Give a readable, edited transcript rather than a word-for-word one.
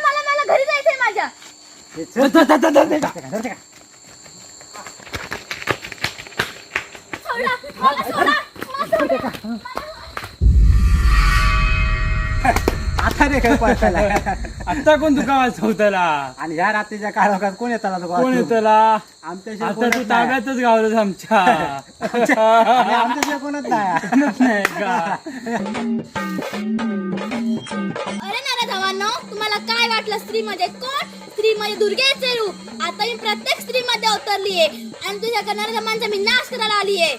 मला घरी जायचंय माझ्या. आता रे काय पळताला आता कोण तुका वाचवतला आणि ह्या रात्रीच्या काळोखात कोण येताला कोण येतला? आमच्याशिवाय आता कोणच तू नाही. ताब्यातच गावलंस आमच्या. आणि आमच्याशिवाय कोणच नाही. कोणच नाही का? अरे नारा धावांनो, तुम्हाला काय वाटलं स्त्री म्हणजे कोण? स्त्री म्हणजे दुर्गेचे रूप. आता मी प्रत्येक स्त्री मध्ये अवतरलीये आणि तुझ्या करणाऱ्या जमांचा मी नाश करायला आलीये.